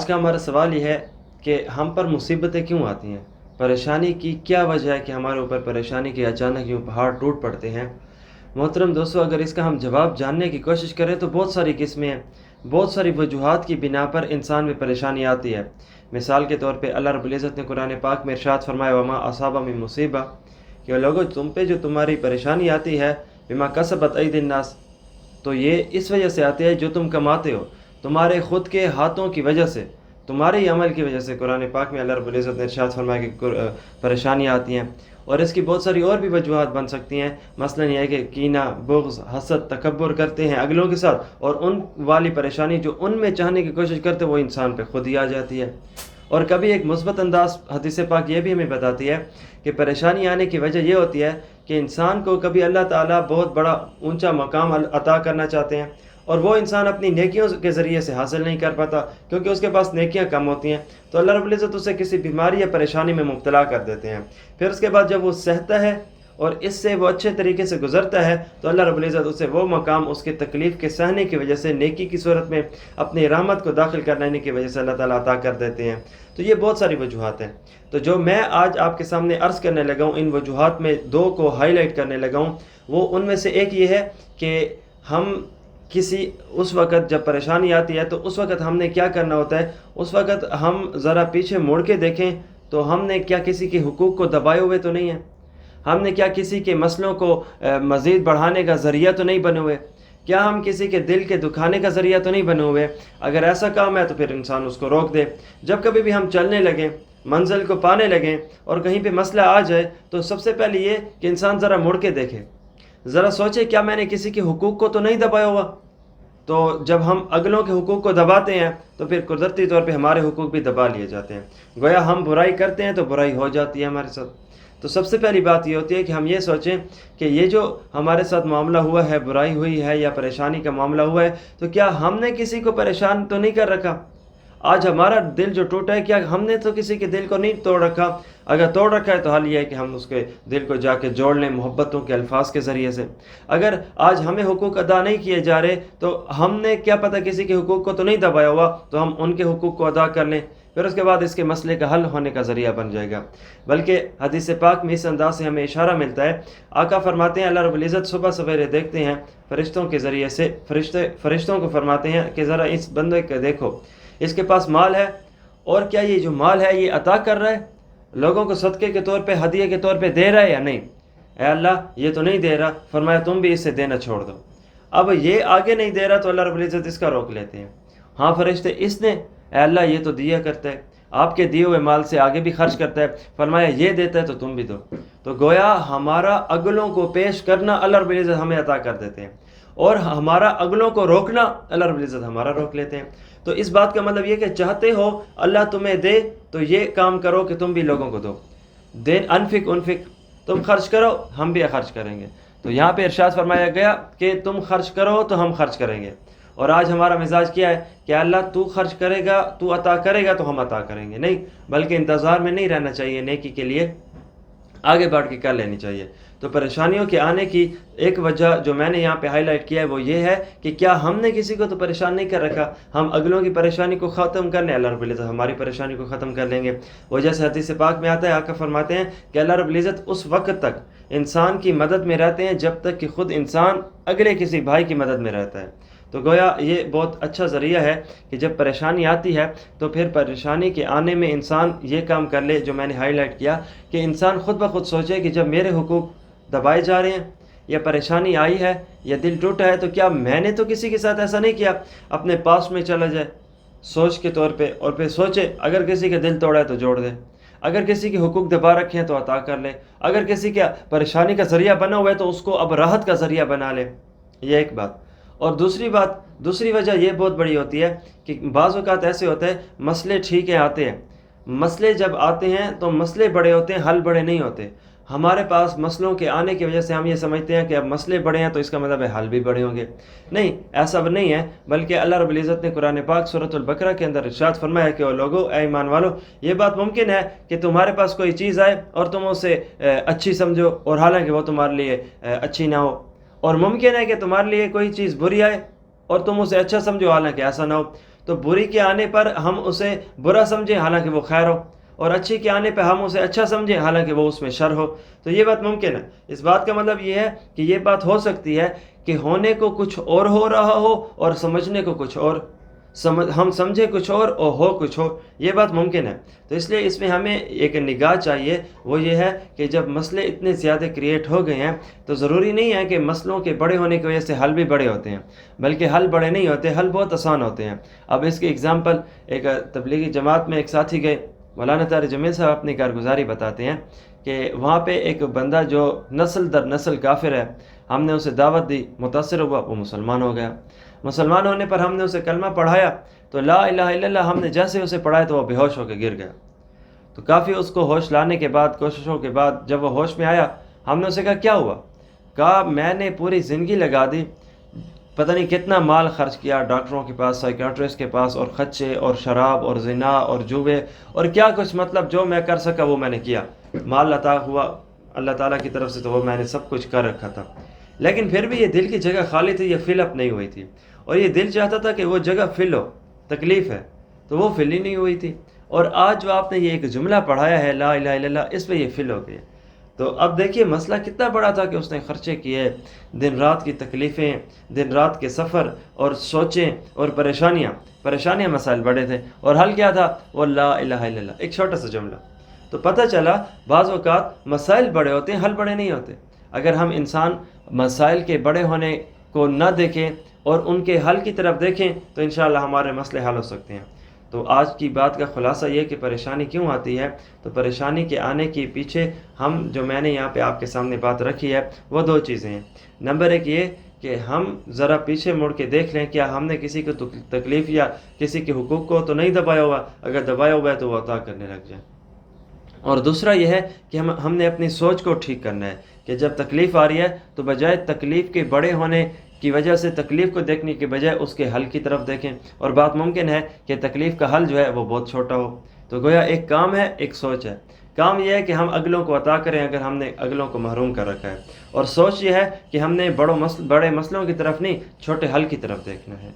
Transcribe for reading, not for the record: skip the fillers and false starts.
آج کا ہمارا سوال یہ ہے کہ ہم پر مصیبتیں کیوں آتی ہیں، پریشانی کی کیا وجہ ہے کہ ہمارے اوپر پریشانی کے اچانک یوں پہاڑ ٹوٹ پڑتے ہیں۔ محترم دوستو، اگر اس کا ہم جواب جاننے کی کوشش کریں تو بہت ساری قسمیں ہیں، بہت ساری وجوہات کی بنا پر انسان میں پریشانی آتی ہے۔ مثال کے طور پہ اللہ رب العزت نے قرآن پاک میں ارشاد فرمایا وما اصاب من مصیبہ، کہ لوگوں تم پہ جو تمہاری پریشانی آتی ہے بما کسبت ایدی الناس، تو یہ اس وجہ سے آتی ہے جو تم کماتے ہو، تمہارے خود کے ہاتھوں کی وجہ سے، تمہارے ہی عمل کی وجہ سے۔ قرآن پاک میں اللہ رب العزت نے ارشاد فرمایا کہ پریشانیاں آتی ہیں، اور اس کی بہت ساری اور بھی وجوہات بن سکتی ہیں۔ مثلا یہ ہے کہ کینہ، بغض، حسد، تکبر کرتے ہیں اگلوں کے ساتھ، اور ان والی پریشانی جو ان میں چاہنے کی کوشش کرتے وہ انسان پہ خود ہی آ جاتی ہے۔ اور کبھی ایک مثبت انداز حدیث پاک یہ بھی ہمیں بتاتی ہے کہ پریشانی آنے کی وجہ یہ ہوتی ہے کہ انسان کو کبھی اللہ تعالیٰ بہت بڑا اونچا مقام عطا کرنا چاہتے ہیں، اور وہ انسان اپنی نیکیوں کے ذریعے سے حاصل نہیں کر پاتا کیونکہ اس کے پاس نیکیاں کم ہوتی ہیں، تو اللہ رب العزت اسے کسی بیماری یا پریشانی میں مبتلا کر دیتے ہیں۔ پھر اس کے بعد جب وہ سہتا ہے اور اس سے وہ اچھے طریقے سے گزرتا ہے تو اللہ رب العزت اسے وہ مقام اس کی تکلیف کے سہنے کی وجہ سے نیکی کی صورت میں اپنی رحمت کو داخل کرنے کی وجہ سے اللہ تعالیٰ عطا کر دیتے ہیں۔ تو یہ بہت ساری وجوہات ہیں۔ تو جو میں آج آپ کے سامنے عرض کرنے لگا ہوں، ان وجوہات میں دو کو ہائی لائٹ کرنے لگا ہوں، وہ ان میں سے ایک یہ ہے کہ ہم کسی اس وقت جب پریشانی آتی ہے تو اس وقت ہم نے کیا کرنا ہوتا ہے، اس وقت ہم ذرا پیچھے مڑ کے دیکھیں تو ہم نے کیا کسی کے حقوق کو دبائے ہوئے تو نہیں ہیں، ہم نے کیا کسی کے مسئلوں کو مزید بڑھانے کا ذریعہ تو نہیں بنے ہوئے، کیا ہم کسی کے دل کے دکھانے کا ذریعہ تو نہیں بنے ہوئے۔ اگر ایسا کام ہے تو پھر انسان اس کو روک دے۔ جب کبھی بھی ہم چلنے لگیں، منزل کو پانے لگیں اور کہیں پہ مسئلہ آ جائے تو سب سے پہلے یہ کہ انسان ذرا مڑ کے دیکھے، ذرا سوچے کیا میں نے کسی کے حقوق کو تو نہیں دبایا ہوا۔ تو جب ہم اگلوں کے حقوق کو دباتے ہیں تو پھر قدرتی طور پہ ہمارے حقوق بھی دبا لیے جاتے ہیں، گویا ہم برائی کرتے ہیں تو برائی ہو جاتی ہے ہمارے ساتھ۔ تو سب سے پہلی بات یہ ہوتی ہے کہ ہم یہ سوچیں کہ یہ جو ہمارے ساتھ معاملہ ہوا ہے، برائی ہوئی ہے یا پریشانی کا معاملہ ہوا ہے، تو کیا ہم نے کسی کو پریشان تو نہیں کر رکھا؟ آج ہمارا دل جو ٹوٹا ہے، کیا ہم نے تو کسی کے دل کو نہیں توڑ رکھا؟ اگر توڑ رکھا ہے تو حل یہ ہے کہ ہم اس کے دل کو جا کے جوڑ لیں محبتوں کے الفاظ کے ذریعے سے۔ اگر آج ہمیں حقوق ادا نہیں کیے جا رہے تو ہم نے کیا پتہ کسی کے حقوق کو تو نہیں دبایا ہوا، تو ہم ان کے حقوق کو ادا کر لیں، پھر اس کے بعد اس کے مسئلے کا حل ہونے کا ذریعہ بن جائے گا۔ بلکہ حدیث پاک میں اس انداز سے ہمیں اشارہ ملتا ہے، آقا فرماتے ہیں اللہ رب العزت صبح سویرے دیکھتے ہیں فرشتوں کے ذریعے سے، فرشتوں کو فرماتے ہیں کہ ذرا اس بندے کو دیکھو، اس کے پاس مال ہے، اور کیا یہ جو مال ہے یہ عطا کر رہا ہے، لوگوں کو صدقے کے طور پہ، ہدیے کے طور پہ دے رہا ہے یا نہیں؟ اے اللہ یہ تو نہیں دے رہا، فرمایا تم بھی اسے دینا چھوڑ دو۔ اب یہ آگے نہیں دے رہا تو اللہ رب العزت اس کا روک لیتے ہیں۔ ہاں فرشتے اس نے، اے اللہ یہ تو دیا کرتا ہے، آپ کے دیے ہوئے مال سے آگے بھی خرچ کرتا ہے، فرمایا یہ دیتا ہے تو تم بھی دو۔ تو گویا ہمارا اگلوں کو پیش کرنا اللہ رب العزت ہمیں عطا کر دیتے ہیں، اور ہمارا اگلوں کو روکنا اللہ رب العزت ہمارا روک لیتے ہیں۔ تو اس بات کا مطلب یہ کہ چاہتے ہو اللہ تمہیں دے تو یہ کام کرو کہ تم بھی لوگوں کو دو، انفق تم خرچ کرو ہم بھی خرچ کریں گے۔ تو یہاں پہ ارشاد فرمایا گیا کہ تم خرچ کرو تو ہم خرچ کریں گے، اور آج ہمارا مزاج کیا ہے کہ اللہ تو خرچ کرے گا، تو عطا کرے گا تو ہم عطا کریں گے، نہیں، بلکہ انتظار میں نہیں رہنا چاہیے، نیکی کے لیے آگے بڑھ کے کر لینی چاہیے۔ تو پریشانیوں کے آنے کی ایک وجہ جو میں نے یہاں پہ ہائی لائٹ کیا ہے وہ یہ ہے کہ کیا ہم نے کسی کو تو پریشان نہیں کر رکھا، ہم اگلوں کی پریشانی کو ختم کرنے، اللہ رب العزت ہماری پریشانی کو ختم کر لیں گے۔ وہ جیسے حدیث پاک میں آتا ہے، آقا فرماتے ہیں کہ اللہ رب العزت اس وقت تک انسان کی مدد میں رہتے ہیں جب تک کہ خود انسان اگلے کسی بھائی کی مدد میں رہتا ہے۔ تو گویا یہ بہت اچھا ذریعہ ہے کہ جب پریشانی آتی ہے تو پھر پریشانی کے آنے میں انسان یہ کام کر لے جو میں نے ہائی لائٹ کیا، کہ انسان خود بخود سوچے کہ جب میرے حقوق دبائے جا رہے ہیں یا پریشانی آئی ہے یا دل ٹوٹا ہے تو کیا میں نے تو کسی کے ساتھ ایسا نہیں کیا، اپنے پاس میں چلا جائے سوچ کے طور پہ، اور پھر سوچے اگر کسی کا دل توڑا ہے تو جوڑ دے، اگر کسی کے حقوق دبا رکھے ہیں تو عطا کر لے، اگر کسی کا پریشانی کا ذریعہ بنا ہوا ہے تو اس کو اب راحت کا ذریعہ بنا لے۔ یہ ایک بات۔ اور دوسری وجہ یہ بہت بڑی ہوتی ہے کہ بعض اوقات ایسے ہوتے ہیں مسئلے ٹھیک ہیں آتے ہیں، مسئلے جب آتے ہیں تو مسئلے بڑے ہوتے ہیں، حل بڑے نہیں ہوتے۔ ہمارے پاس مسئلوں کے آنے کی وجہ سے ہم یہ سمجھتے ہیں کہ اب مسئلے بڑے ہیں تو اس کا مطلب ہے حل بھی بڑے ہوں گے، نہیں، ایسا نہیں ہے، بلکہ اللہ رب العزت نے قرآن پاک سورۃ البقرہ کے اندر ارشاد فرمایا کہ او لوگو، اے ایمان والو، یہ بات ممکن ہے کہ تمہارے پاس کوئی چیز آئے اور تم اسے اچھی سمجھو اور حالانکہ وہ تمہارے لیے اچھی نہ ہو، اور ممکن ہے کہ تمہارے لیے کوئی چیز بری آئے اور تم اسے اچھا سمجھو حالانکہ ایسا نہ ہو۔ تو بری کے آنے پر ہم اسے برا سمجھیں حالانکہ وہ خیر ہو، اور اچھی کے آنے پہ ہم اسے اچھا سمجھیں حالانکہ وہ اس میں شر ہو، تو یہ بات ممکن ہے۔ اس بات کا مطلب یہ ہے کہ یہ بات ہو سکتی ہے کہ ہونے کو کچھ اور ہو رہا ہو اور سمجھنے کو کچھ اور، ہم سمجھے کچھ اور ہو کچھ اور، یہ بات ممکن ہے۔ تو اس لیے اس میں ہمیں ایک نگاہ چاہیے، وہ یہ ہے کہ جب مسئلے اتنے زیادہ کریٹ ہو گئے ہیں تو ضروری نہیں ہے کہ مسئلوں کے بڑے ہونے کی وجہ سے حل بھی بڑے ہوتے ہیں، بلکہ حل بڑے نہیں ہوتے، حل بہت آسان ہوتے ہیں۔ اب اس کی اگزامپل، ایک تبلیغی جماعت میں ایک ساتھی گئے، مولانا طارق جمیل صاحب اپنی کارگزاری بتاتے ہیں کہ وہاں پہ ایک بندہ جو نسل در نسل کافر ہے، ہم نے اسے دعوت دی، متاثر ہوا، وہ مسلمان ہو گیا۔ مسلمان ہونے پر ہم نے اسے کلمہ پڑھایا تو لا الہ الا اللہ ہم نے جیسے اسے پڑھایا تو وہ بے ہوش ہو کے گر گیا۔ تو کافی اس کو ہوش لانے کے بعد، کوششوں کے بعد جب وہ ہوش میں آیا، ہم نے اسے کہا کیا ہوا؟ کہا میں نے پوری زندگی لگا دی، پتہ نہیں کتنا مال خرچ کیا، ڈاکٹروں کے پاس، سائیکیٹرسٹ کے پاس، اور خدشے اور شراب اور زنا اور جوے اور کیا کچھ، مطلب جو میں کر سکا وہ میں نے کیا، مال عطا ہوا اللہ تعالیٰ کی طرف سے تو وہ میں نے سب کچھ کر رکھا تھا، لیکن پھر بھی یہ دل کی جگہ خالی تھی، یہ فل اپ نہیں ہوئی تھی، اور یہ دل چاہتا تھا کہ وہ جگہ فل ہو، تکلیف ہے تو وہ فل ہی نہیں ہوئی تھی، اور آج جو آپ نے یہ ایک جملہ پڑھایا ہے لا الہ الا اللہ، اس پہ یہ فل ہو گئی۔ تو اب دیکھیے مسئلہ کتنا بڑا تھا کہ اس نے خرچے کیے، دن رات کی تکلیفیں، دن رات کے سفر اور سوچیں اور پریشانیاں مسائل بڑے تھے، اور حل کیا تھا؟ وہ لا الہ الا اللہ، ایک چھوٹا سا جملہ۔ تو پتہ چلا بعض اوقات مسائل بڑے ہوتے ہیں، حل بڑے نہیں ہوتے۔ اگر ہم انسان مسائل کے بڑے ہونے کو نہ دیکھیں اور ان کے حل کی طرف دیکھیں تو انشاءاللہ ہمارے مسئلے حل ہو سکتے ہیں۔ تو آج کی بات کا خلاصہ یہ کہ پریشانی کیوں آتی ہے، تو پریشانی کے آنے کے پیچھے میں نے یہاں پہ آپ کے سامنے بات رکھی ہے وہ دو چیزیں ہیں۔ نمبر ایک یہ کہ ہم ذرا پیچھے مڑ کے دیکھ لیں کیا ہم نے کسی کو تکلیف یا کسی کے حقوق کو تو نہیں دبایا ہوا، اگر دبایا ہوا ہے تو وہ عطا کرنے لگ جائیں۔ اور دوسرا یہ ہے کہ ہم نے اپنی سوچ کو ٹھیک کرنا ہے کہ جب تکلیف آ رہی ہے تو بجائے تکلیف کے بڑے ہونے کی وجہ سے تکلیف کو دیکھنے کے بجائے اس کے حل کی طرف دیکھیں، اور بات ممکن ہے کہ تکلیف کا حل جو ہے وہ بہت چھوٹا ہو۔ تو گویا ایک کام ہے، ایک سوچ ہے۔ کام یہ ہے کہ ہم اگلوں کو عطا کریں اگر ہم نے اگلوں کو محروم کر رکھا ہے، اور سوچ یہ ہے کہ ہم نے بڑے مسئلوں کی طرف نہیں، چھوٹے حل کی طرف دیکھنا ہے۔